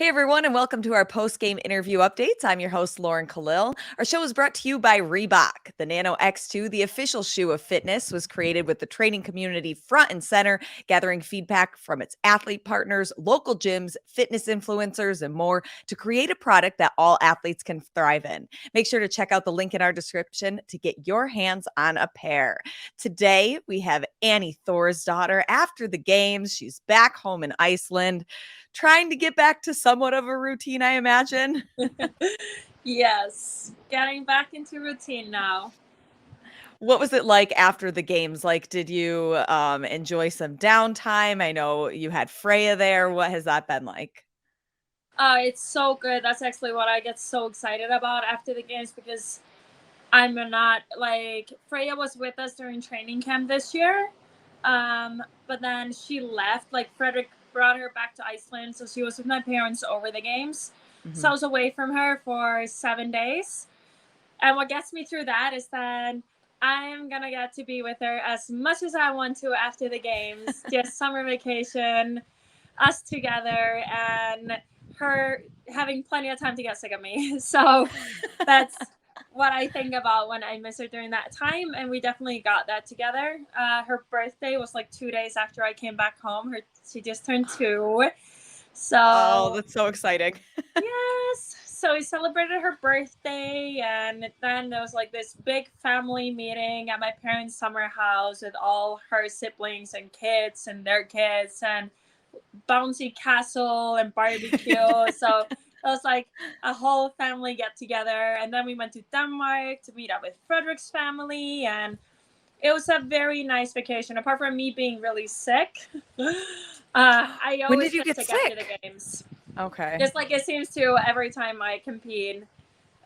Hey everyone, and welcome to our post-game interview updates. I'm your host, Lauren Khalil. Our show is brought to you by Reebok. The Nano X2, the official shoe of fitness, was created with the training community front and center, gathering feedback from its athlete partners, local gyms, fitness influencers, and more to create a product that all athletes can thrive in. Make sure to check out the link in our description to get your hands on a pair. Today, we have Annie Thorisdottir after the games. She's back home in Iceland, trying to get back to somewhat of a routine, I imagine. Yes, getting back into routine now. What was it like after the games? Like, did you enjoy some downtime? I know you had Freya there. What has that been like? It's so good. That's actually what I get so excited about after the games because I'm not like Freya was with us during training camp this year. But then she left. Like Frederick brought her back to Iceland, so she was with my parents over the games. So I Mhm. was away from her for 7 days. And what gets me through that is that I'm gonna get to be with her as much as I want to after the games. Just summer vacation, us together, and her having plenty of time to get sick of me. So that's what I think about when I miss her during that time. And we definitely got that together. Her birthday was like 2 days after I came back home. She just turned 2. Oh, So that's so exciting. yes. So we celebrated her birthday, and then there was like this big family meeting at my parents' summer house with all her siblings and kids and their kids, and bouncy castle and barbecue. So it was like a whole family get together. And then we went to Denmark to meet up with Frederick's family, and it was a very nice vacation. Apart from me being really sick, I When did always you get get sick after the sick? games. Okay. Just like it seems to every time I compete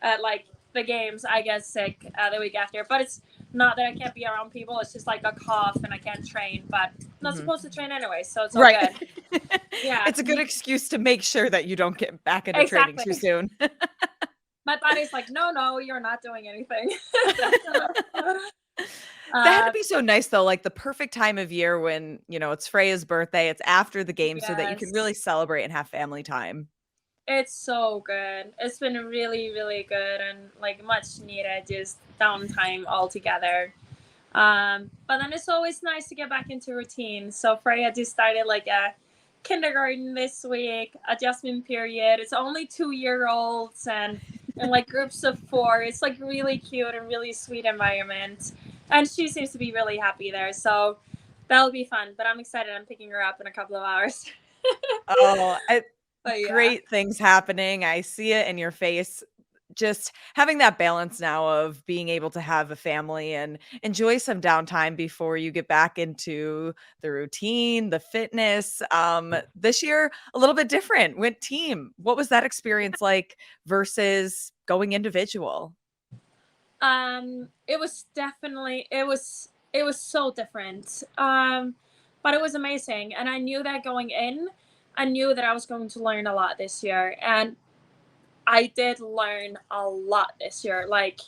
at like the games, I get sick the week after. But it's not that I can't be around people. It's just like a cough and I can't train. But I'm not Mhm. supposed to train anyway, so it's all Right. good. Yeah, It's a good excuse to make sure that you don't get back into training too exactly. soon. My body's like, no, no, you're not doing anything. That had to uh, be so nice though, like the perfect time of year when, it's Freya's birthday, it's after the game so that you can really yes, celebrate and have family time. it's so good. It's been really, really good and like much needed, just downtime altogether. But then it's always nice to get back into routine. So Freya just started like a kindergarten this week, adjustment period. It's only 2 year olds and like groups of four. It's like really cute and really sweet environment. And she seems to be really happy there. So that'll be fun. But I'm excited. I'm picking her up in a couple of hours. Oh, But yeah. great things happening. I see it in your face. Just having that balance now of being able to have a family and enjoy some downtime before you get back into the routine, the fitness. This year, a little bit different. Went team. What was that experience like versus going individual? It was definitely it was so different. But it was amazing, and I knew that going in. I knew that I was going to learn a lot this year, and I did learn a lot this year, like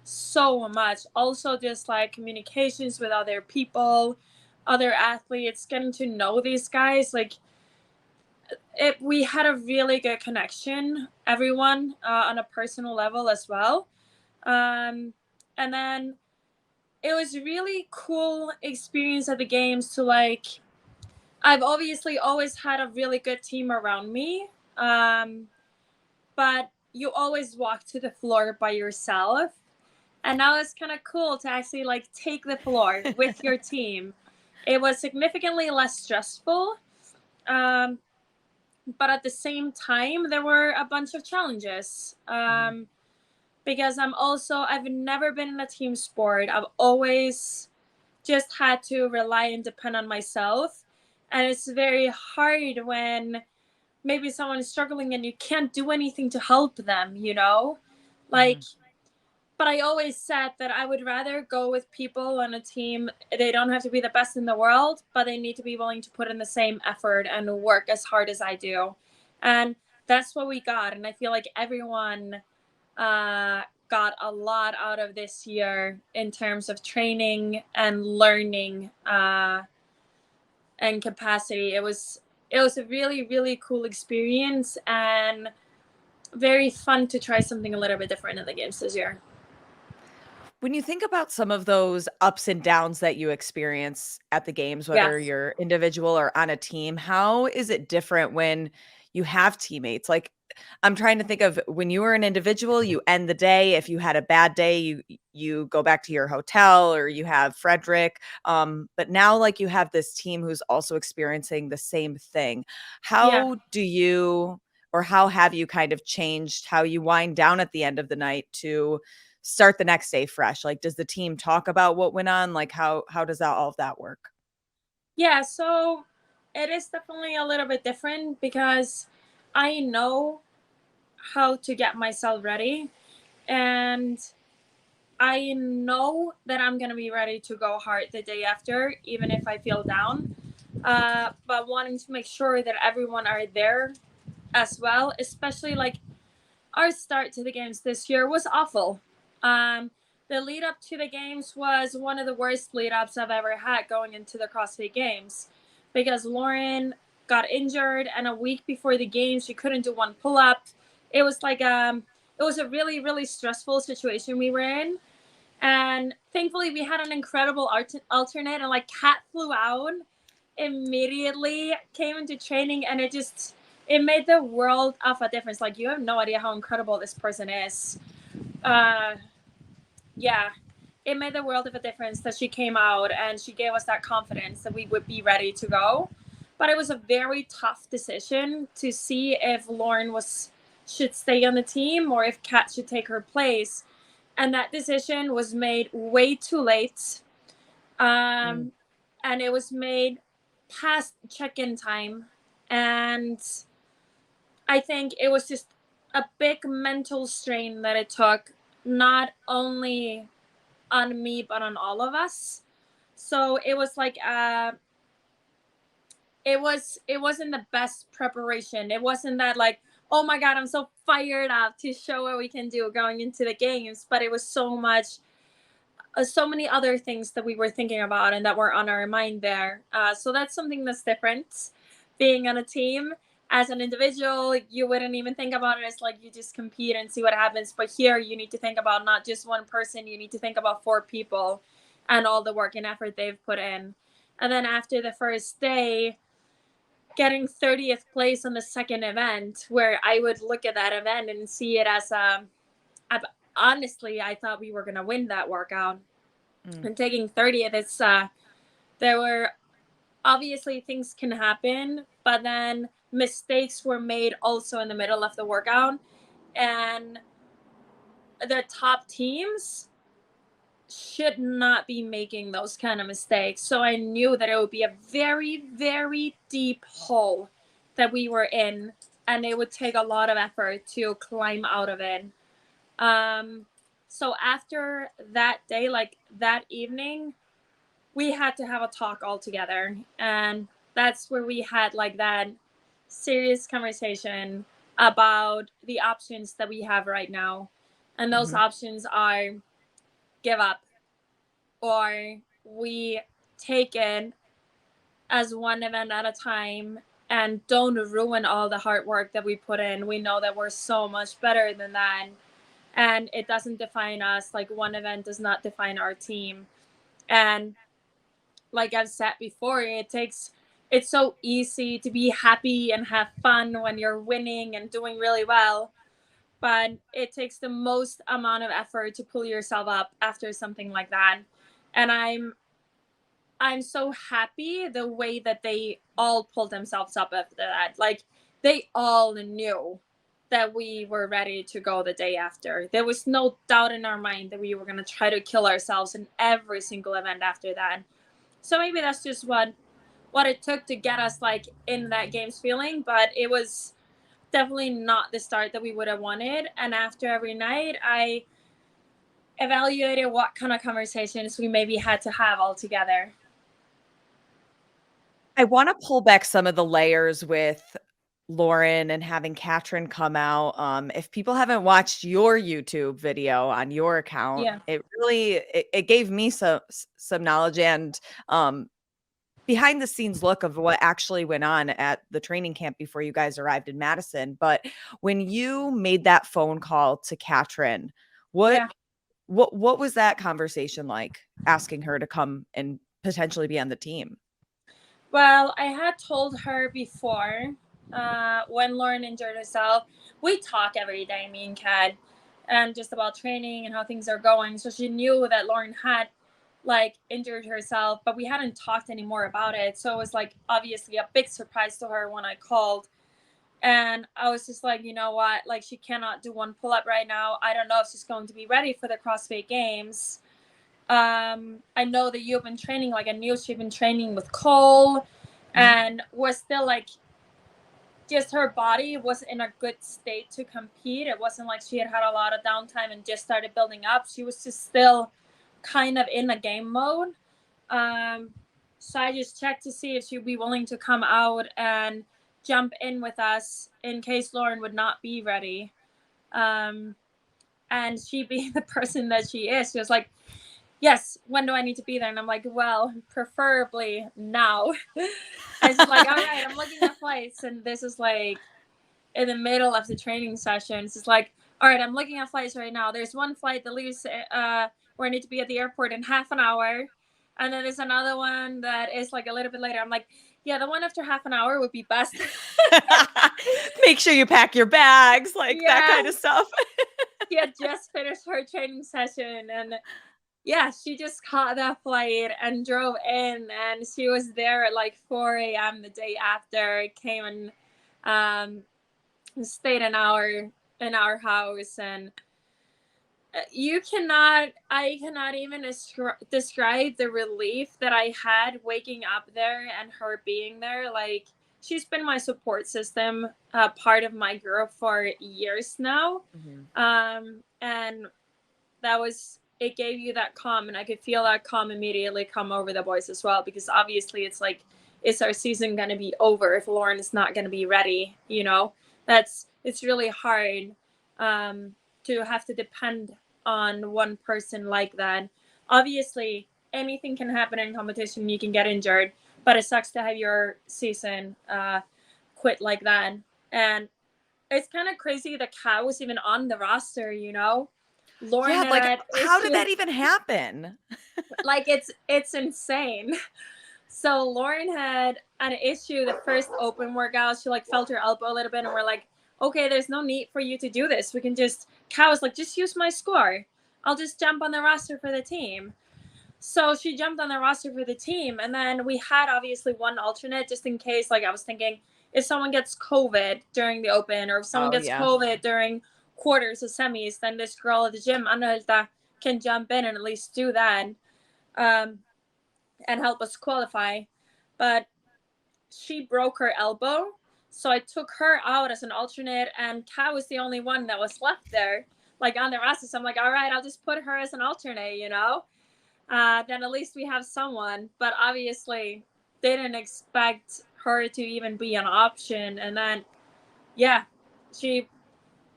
so much. Also, just like communications with other people, other athletes, getting to know these guys. Like we had a really good connection, everyone on a personal level as well. Um, and then it was really cool experience at the games to like I've obviously always had a really good team around me. But you always walk to the floor by yourself. And now it's kind of cool to actually like take the floor with your team. It was significantly less stressful. Um, but at the same time, there were a bunch of challenges. Mhm. Because I've never been in a team sport. I've always just had to rely and depend on myself. And it's very hard when maybe someone is struggling and you can't do anything to help them, you know? Like, Mhm. but I always said that I would rather go with people on a team. They don't have to be the best in the world, but they need to be willing to put in the same effort and work as hard as I do. And that's what we got. And I feel like everyone got a lot out of this year in terms of training and learning and capacity. it was a really, really cool experience and very fun to try something a little bit different in the games this year. When you think about some of those ups and downs that you experience at the games, whether Yes. you're individual or on a team, how is it different when you have teammates? Like, I'm trying to think of when you were an individual, you end the day. If you had a bad day, you go back to your hotel or you have Frederick. But now, like, you have this team who's also experiencing the same thing. Yeah. How do you, or how have you kind of changed how you wind down at the end of the night to start the next day fresh? Like, does the team talk about what went on? Like, how does that all of that work? Yeah, so it is definitely a little bit different because I know how to get myself ready, and I know that I'm going to be ready to go hard the day after, even if I feel down. But wanting to make sure that everyone are there as well, especially like our start to the games this year was awful. Um, the lead up to the games was one of the worst lead ups I've ever had going into the CrossFit Games because Lauren got injured, and a week before the games, she couldn't do one pull up. It was like it was a really, really stressful situation we were in. And thankfully, we had an incredible alternate, and like Kat flew out immediately, came into training, and it made the world of a difference. Like, you have no idea how incredible this person is. Uh, yeah, it made the world of a difference that she came out and she gave us that confidence that we would be ready to go. But it was a very tough decision to see if Lauren should stay on the team or if Kat should take her place. And that decision was made way too late. Mm. And it was made past check-in time. And I think it was just a big mental strain that it took, not only on me but on all of us. So it was like it wasn't the best preparation. It wasn't that like, oh my god, I'm so fired up to show what we can do going into the games, but it was so many other things that we were thinking about and that were on our mind there. So that's something that's different. Being on a team, as an individual, you wouldn't even think about it as like you just compete and see what happens. But here, you need to think about not just one person, you need to think about four people and all the work and effort they've put in. And then after the first day, getting 30th place on the second event, where I would look at that event and see it as honestly, I thought we were going to win that workout. Mm. And taking 30th, there were obviously things can happen, but then mistakes were made also in the middle of the workout. And the top teams should not be making those kind of mistakes. So I knew that it would be a very, very deep hole that we were in, and it would take a lot of effort to climb out of it. Um, so after that day, like that evening, we had to have a talk all together. And that's where we had like that serious conversation about the options that we have right now. And those Mhm. options are give up, or we take it as one event at a time and don't ruin all the hard work that we put in. We know that we're so much better than that. And it doesn't define us. Like, one event does not define our team. And like I've said before, it's so easy to be happy and have fun when you're winning and doing really well. But it takes the most amount of effort to pull yourself up after something like that. And I'm so happy the way that they all pulled themselves up after that. Like, they all knew that we were ready to go the day after. There was no doubt in our mind that we were going to try to kill ourselves in every single event after that. So maybe that's just what it took to get us like in that games feeling, but it was definitely not the start that we would have wanted. And after every night, I evaluated what kind of conversations we maybe had to have all together. I wanna pull back some of the layers with Lauren and having Katrin come out. If people haven't watched your YouTube video on your account, Yeah. it really it gave me some knowledge and, um, behind the scenes look of what actually went on at the training camp before you guys arrived in Madison. But when you made that phone call to Katrin, what Yeah. what was that conversation like, asking her to come and potentially be on the team? Well, I had told her before, when Lauren injured herself. We talk every day, me and Kat, and just about training and how things are going. So she knew that Lauren had like injured herself, but we hadn't talked anymore about it. So it was like obviously a big surprise to her when I called. And I was just like, you know what? Like, she cannot do one pull up right now. I don't know if she's going to be ready for the CrossFit Games. I know that you've been training, like I knew she'd been training with Cole, and was still like, just her body was in a good state to compete. It wasn't like she had had a lot of downtime and just started building up. She was just still kind of in a game mode. So I just checked to see if she'd be willing to come out and jump in with us in case Lauren would not be ready. And she being the person that she is, she was like, yes, when do I need to be there? And I'm like, well, preferably now. And she's like, all right, I'm looking at flights. And this is like in the middle of the training session. It's like, all right, I'm looking at flights right now. There's one flight that leaves where I need to be at the airport in half an hour. And then there's another one that is like a little bit later. I'm like, yeah, the one after half an hour would be best. Make sure you pack your bags, like that kind of stuff. She had just finished her training session, and yeah, she just caught that flight and drove in, and she was there at like 4 a.m. the day after. Came and stayed in our house, and I cannot even describe the relief that I had waking up there and her being there. Like, she's been my support system, part of my group for years now. And that was, it gave you that calm, and I could feel that calm immediately come over the boys as well, because obviously it's like, is our season going to be over if Lauren is not going to be ready? You know, it's really hard to have to depend on one person like that. Obviously, anything can happen in competition. You can get injured, but it sucks to have your season quit like that. And it's kind of crazy that Kat was even on the roster, you know? Lauren Yeah, like, had how did issues. that even happen? Like, it's insane. So Lauren had an issue the first open workout. She like felt her elbow a little bit, and we're like, okay, there's no need for you to do this. We can just, Kat was like, just use my score. I'll just jump on the roster for the team. So she jumped on the roster for the team, and then we had obviously one alternate just in case. Like, I was thinking, if someone gets COVID during the open, or if someone gets COVID during quarters or semis, then this girl at the gym, Anna, can jump in and at least do that, and help us qualify. But she broke her elbow, so I took her out as an alternate, and Kat was the only one that was left there, like on the roster. So I'm like, all right, I'll just put her as an alternate, you know? Then at least we have someone. But obviously, they didn't expect her to even be an option. And then, yeah, she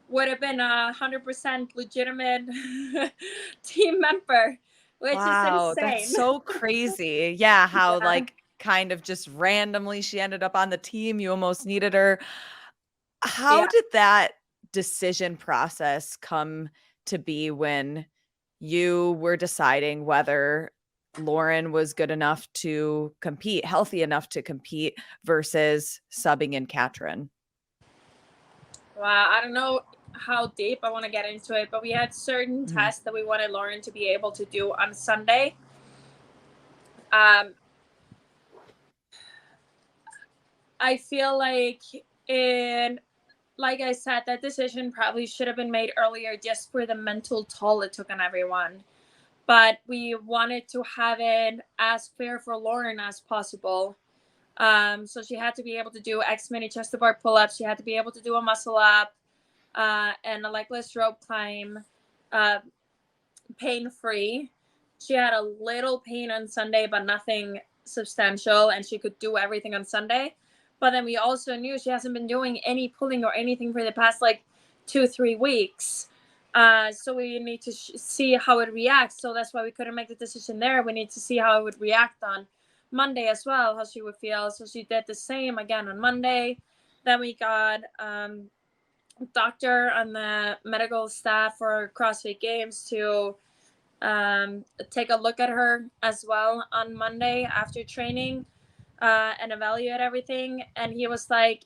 would have been 100% legitimate team member, which is insane. That's so crazy. Yeah, how like kind of just randomly she ended up on the team. You almost needed her. How did that decision process come to be when you were deciding whether Lauren was good enough to compete, healthy enough to compete, versus subbing in Katrin? Wow, I don't know how deep I want to get into it, but we had certain tests that we wanted Lauren to be able to do on Sunday. I feel like like I said, that decision probably should have been made earlier just for the mental toll it took on everyone. But we wanted to have it as fair for Lauren as possible. So she had to be able to do X many chest to bar pull-ups. She had to be able to do a muscle up and a legless rope climb, pain-free. She had a little pain on Sunday, but nothing substantial, and she could do everything on Sunday. But then we also knew she hasn't been doing any pulling or anything for the past like 2-3 weeks. So we need to see how it reacts. So that's why we couldn't make the decision there. We need to see how it would react on Monday as well, how she would feel. So she did the same again on Monday. Then we got doctor and the medical staff for CrossFit Games to take a look at her as well on Monday after training and evaluate everything. And he was like,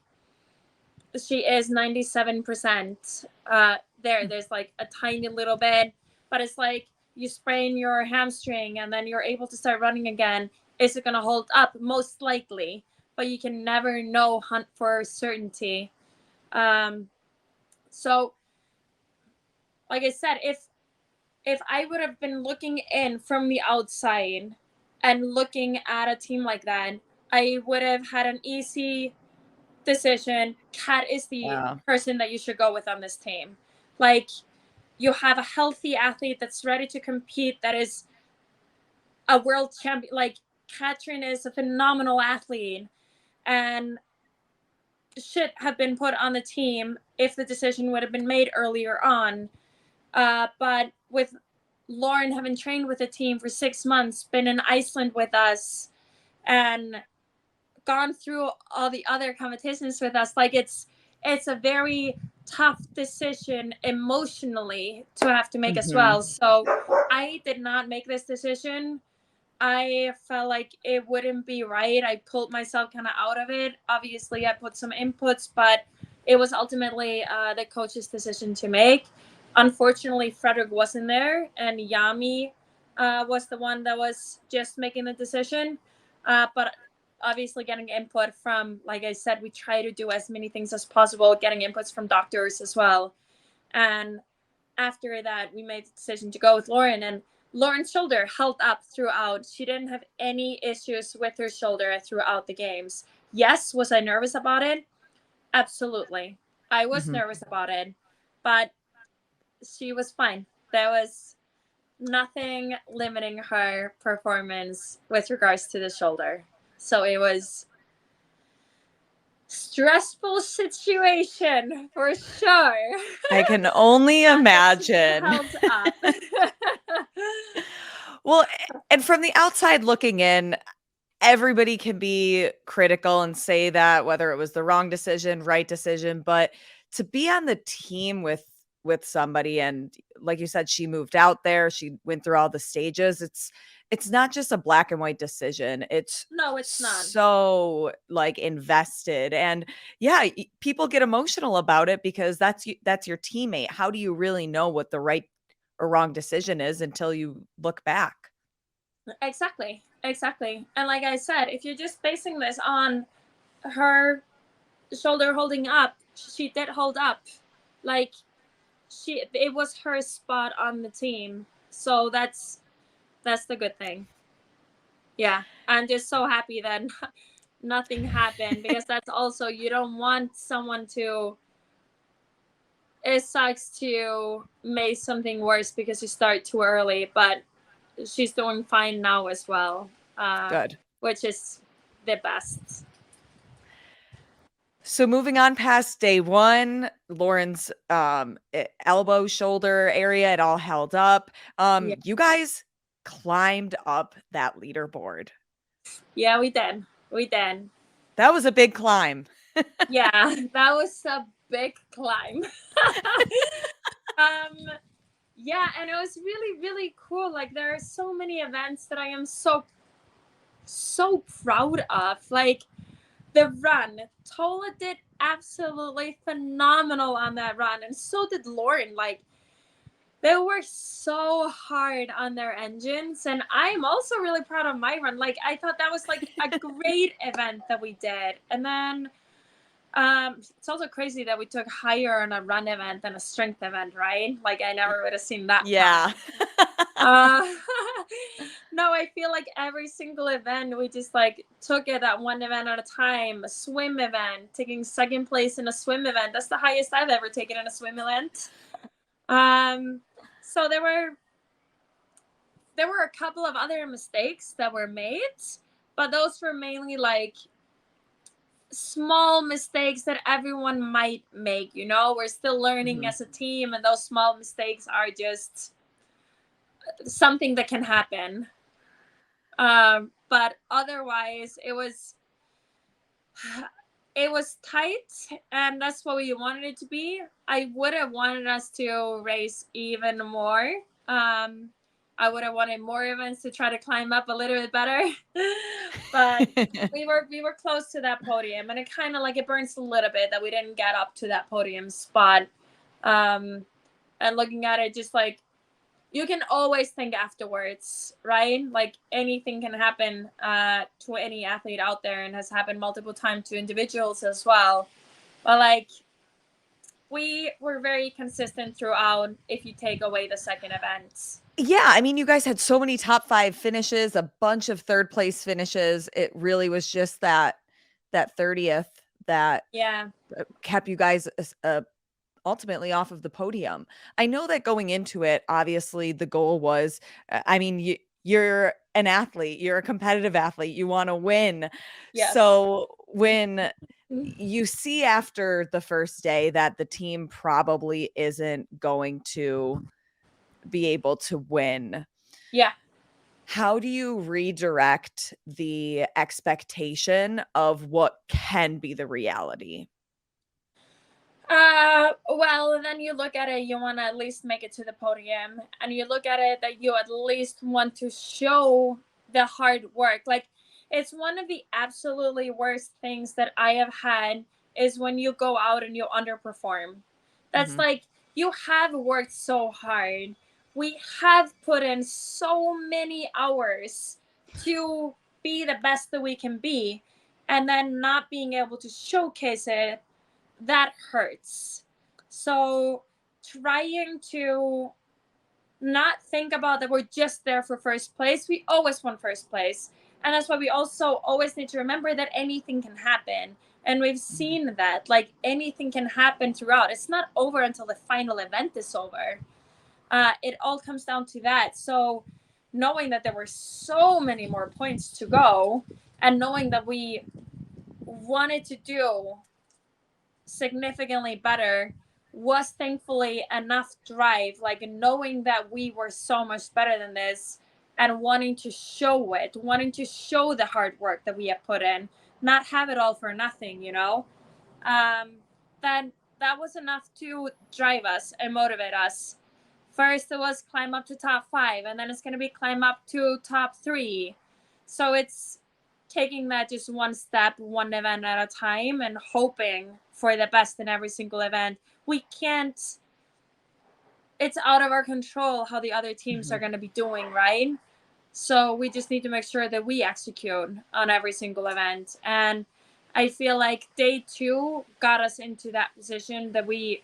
she is 97%. There's like a tiny little bit, but it's like you sprain your hamstring and then you're able to start running again. Is it going to hold up? Most likely, but you can never know hunt for certainty. So like I said, if I would have been looking in from the outside and looking at a team like that, I would have had an easy decision. Kat is the person that you should go with on this team. Like, you have a healthy athlete that's ready to compete, that is a world champion. Like, Katrin is a phenomenal athlete and should have been put on the team if the decision would have been made earlier on. But with Lauren having trained with the team for 6 months, been in Iceland with us, and gone through all the other competitions with us, like it's a very tough decision emotionally to have to make as well. So I did not make this decision. I felt like it wouldn't be right. I pulled myself kind of out of it. Obviously, I put some inputs, but it was ultimately the coach's decision to make. Unfortunately, Frederick wasn't there, and Yami was the one that was just making the decision. But obviously, getting input from, like I said, we try to do as many things as possible, getting inputs from doctors as well. And after that, we made the decision to go with Lauren, and Lauren's shoulder held up throughout. She didn't have any issues with her shoulder throughout the games. Yes, was I nervous about it? Absolutely. I was nervous about it, but she was fine. There was nothing limiting her performance with regards to the shoulder. So it was stressful situation for sure. I can only imagine. Held up. Well, and from the outside looking in, everybody can be critical and say that whether it was the wrong decision, right decision, but to be on the team with somebody, and like you said, she moved out there, she went through all the stages. It's not just a black and white decision. It's no, it's not. So like invested, and yeah, people get emotional about it because that's your teammate. How do you really know what the right or wrong decision is until you look back? Exactly. And like I said, if you're just basing this on her shoulder holding up, she did hold up. Like, it was her spot on the team. So that's the good thing. Yeah. I'm just so happy that nothing happened, because that's also, you don't want someone to, it sucks to make something worse because you start too early, but she's doing fine now as well. Good. Which is the best. So moving on past day one, Lauren's elbow, shoulder area, it all held up. Yeah. You guys climbed up that leaderboard. Yeah, we did. That was a big climb. Yeah, that was a big climb. Yeah, and it was really, really cool. Like, there are so many events that I am so proud of. Like, the run, Tola did absolutely phenomenal on that run, and so did Lauren. Like, they worked so hard on their engines, and I'm also really proud of my run. Like, I thought that was like a great event that we did. And then it's also crazy that we took higher on a run event than a strength event, right? Like, I never would have seen that. Yeah. No, I feel like every single event we just like took it at one event at a time. A swim event, taking second place in a swim event, that's the highest I've ever taken in a swim event. So there were a couple of other mistakes that were made, but those were mainly like small mistakes that everyone might make. We're still learning as a team, and those small mistakes are just something that can happen. But otherwise, it was tight, and that's what we wanted it to be. I would have wanted us to race even more. Um, I would have wanted more events to try to climb up a little bit better, but we were close to that podium, and it kind of like it burns a little bit that we didn't get up to that podium spot. And looking at it, just like you can always think afterwards, right? Like anything can happen to any athlete out there, and has happened multiple times to individuals as well. But like we were very consistent throughout if you take away the second event. Yeah, I mean, you guys had so many top 5 finishes, a bunch of 3rd place finishes. It really was just that 30th that Yeah. kept you guys ultimately off of the podium. I know that going into it, obviously the goal was, I mean, you're an athlete, you're a competitive athlete, you want to win. Yes. So when you see after the first day that the team probably isn't going to be able to win, Yeah. how do you redirect the expectation of what can be the reality? Well, then you look at it, you want to at least make it to the podium, and you look at it that you at least want to show the hard work. Like, it's one of the absolutely worst things that I have had is when you go out and you underperform. That's Mhm. like, you have worked so hard. We have put in so many hours to be the best that we can be, and then not being able to showcase it, that hurts. So trying to not think about that we're just there for first place. We always want first place. And that's why we also always need to remember that anything can happen. And we've Mhm. seen that, like anything can happen throughout. It's not over until the final event is over. It all comes down to that. So knowing that there were so many more points to go, and knowing that we wanted to do significantly better, was thankfully enough drive, like knowing that we were so much better than this, and wanting to show it, wanting to show the hard work that we have put in, not have it all for nothing, um then that was enough to drive us and motivate us. First it was climb up to top 5, and then it's going to be climb up to top 3. So it's taking that just one step, one event at a time, and hoping for the best in every single event. We can't, it's out of our control how the other teams are Mhm. going to be doing, right? So we just need to make sure that we execute on every single event. And I feel like day 2 got us into that position that we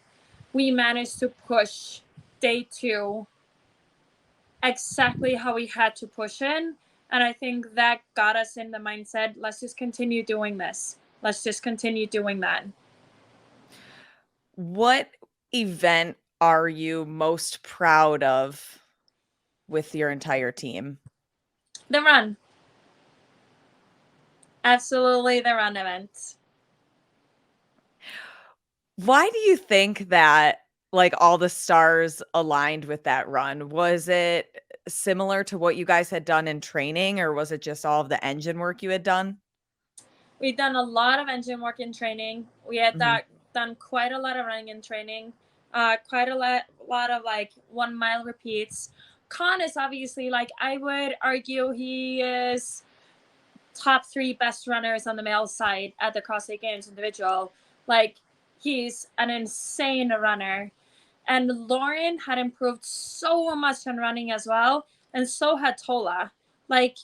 managed to push day 2 exactly how we had to push in. And I think that got us in the mindset, let's just continue doing this. Let's just continue doing that. What event are you most proud of with your entire team? The run. Absolutely the run event. Why do you think that, like, all the stars aligned with that run? Was it similar to what you guys had done in training, or was it just all of the engine work you had done? We've done a lot of engine work in training. We had Mhm. done quite a lot of running in training, quite lot of like 1 mile repeats. Khan is obviously, like, I would argue he is top 3 best runners on the male side at the CrossFit Games individual. Like, he's an insane runner. And Lauren had improved so much on running as well, and so had Tola. Like,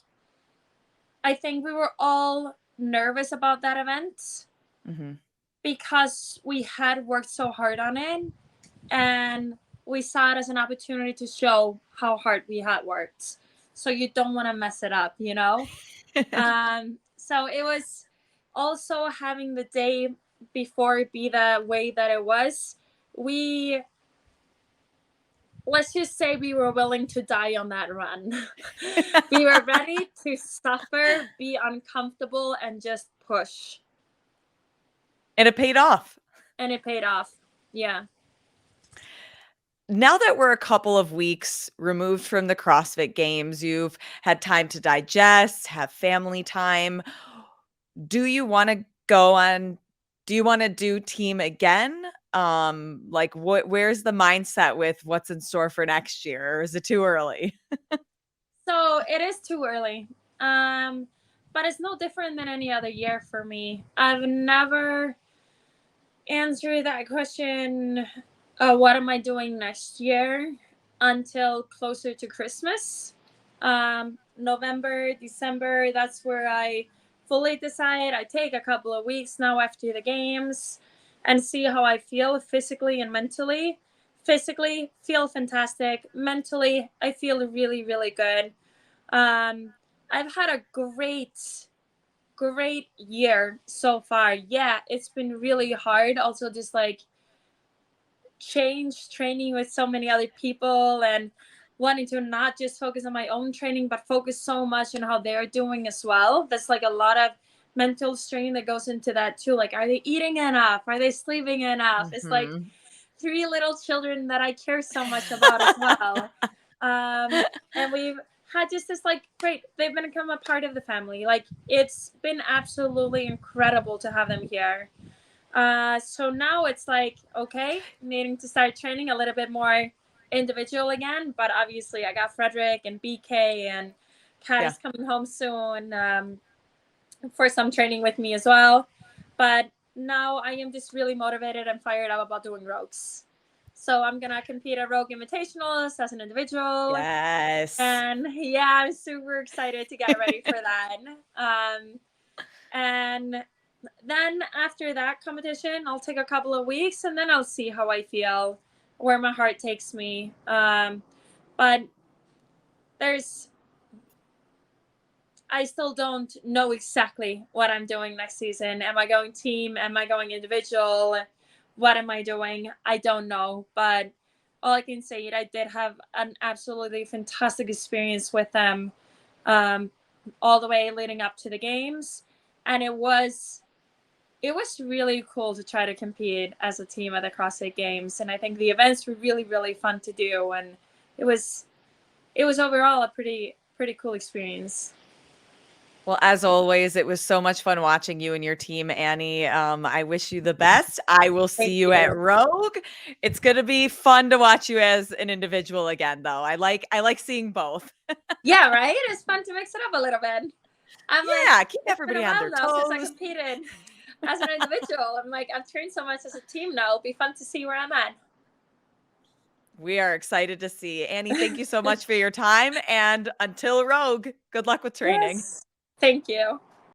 I think we were all nervous about that event Mhm. because we had worked so hard on it, and we saw it as an opportunity to show how hard we had worked. So you don't want to mess it up, you know? So it was also having the day before be the way that it was. We, let's just say we were willing to die on that run. We were ready to suffer, be uncomfortable, and just push. And it paid off. And it paid off. Yeah. Now that we're a couple of weeks removed from the CrossFit Games, you've had time to digest, have family time. Do you wanna go on do you wanna do team again? Like, where's the mindset with what's in store for next year, or is it too early? So it is too early. Um, but it's no different than any other year for me. I've never answered that question, what am I doing next year, until closer to Christmas. November, December, that's where I fully decide. I take a couple of weeks now after the games and see how I feel physically and mentally. Physically, feel fantastic. Mentally, I feel really, really good. I've had a great year so far. Yeah, it's been really hard. Also, just like change training with so many other people and wanting to not just focus on my own training, but focus so much on how they're doing as well. That's like a lot of mental strain that goes into that too. Like, are they eating enough? Are they sleeping enough? It's like Mhm. three little children that I care so much about as well. And we've had just this like great, they've become a part of the family. Like, it's been absolutely incredible to have them here. So now it's like, okay, needing to start training a little bit more individual again. But obviously, I got Frederick and BK, and Kat Yeah. is coming home soon, for some training with me as well. But now I am just really motivated and fired up about doing rogues. So I'm gonna compete at Rogue Invitationals as an individual, Yes. and yeah, I'm super excited to get ready for that. And then after that competition, I'll take a couple of weeks, and then I'll see how I feel, where my heart takes me. But there's I still don't know exactly what I'm doing next season. Am I going team? Am I going individual? What am I doing? I don't know. But all I can say is I did have an absolutely fantastic experience with them, um, all the way leading up to the games. And it was really cool to try to compete as a team at the CrossFit Games. And I think the events were really, really fun to do. And it was it was overall a pretty cool experience. Well, as always, it was so much fun watching you and your team, Annie. I wish you the best. I will see Thank you at you. Rogue. It's gonna be fun to watch you as an individual again, though. I like seeing both. Yeah, right? It's fun to mix it up a little bit. I'm like, Yeah, keep it's been a everybody on while their now since I toes. competed as an individual. I'm like, I've trained so much as a team now. It'll be fun to see where I'm at. We are excited to see. Annie, thank you so much for your time. And until Rogue, good luck with training. Yes. Thank you.